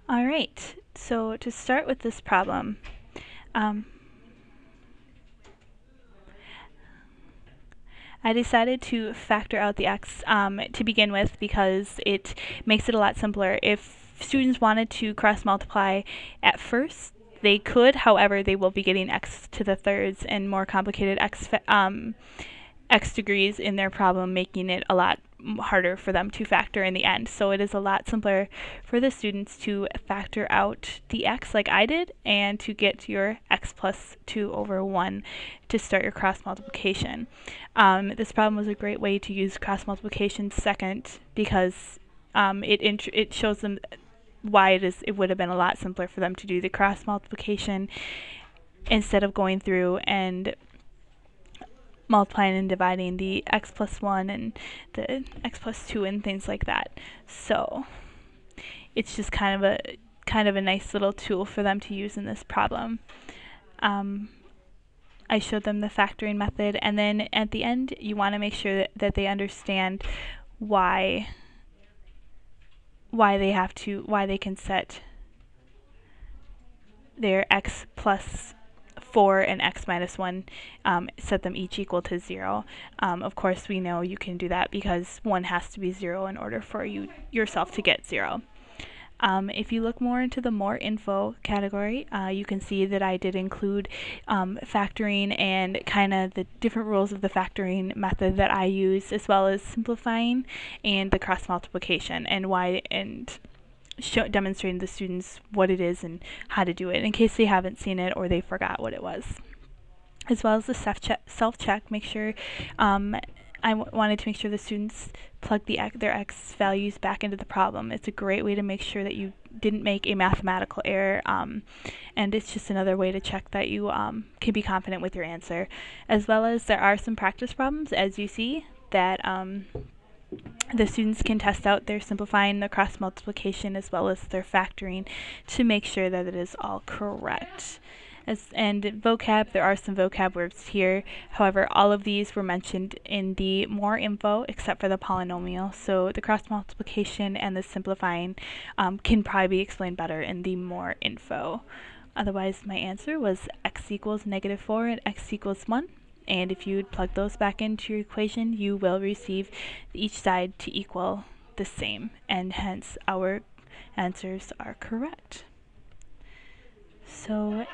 All right, so to start with this problem, um, I decided to factor out the x to begin with because it makes it a lot simpler. If students wanted to cross multiply at first, they could. However, they will be getting x to the thirds and more complicated x degrees in their problem, making it a lot harder for them to factor in the end. So it is a lot simpler for the students to factor out the x like I did and to get your x plus 2 over 1 to start your cross multiplication. This problem was a great way to use cross multiplication second because it shows them why it would have been a lot simpler for them to do the cross multiplication instead of going through and multiplying and dividing the x plus 1 and the x plus 2 and things like that. So it's just kind of a nice little tool for them to use in this problem. I showed them the factoring method, and then at the end you want to make sure that they understand why they can set their x plus 4 and x minus 1, set them each equal to 0. Of course, we know you can do that because 1 has to be 0 in order for yourself to get 0. If you look more into the more info category, you can see that I did include factoring and kind of the different rules of the factoring method that I use, as well as simplifying and the cross multiplication and why, and demonstrating to the students what it is and how to do it in case they haven't seen it or they forgot what it was. As well as the self-check, make sure wanted to make sure the students plug their x values back into the problem. It's a great way to make sure that you didn't make a mathematical error, and it's just another way to check that you can be confident with your answer. As well as there are some practice problems, as you see, that the students can test out their simplifying, the cross multiplication, as well as their factoring to make sure that it is all correct. And vocab, there are some vocab words here. However, all of these were mentioned in the more info except for the polynomial. So the cross multiplication and the simplifying can probably be explained better in the more info. Otherwise, my answer was x equals -4 and x equals 1. And if you plug those back into your equation, you will receive each side to equal the same, and hence our answers are correct. So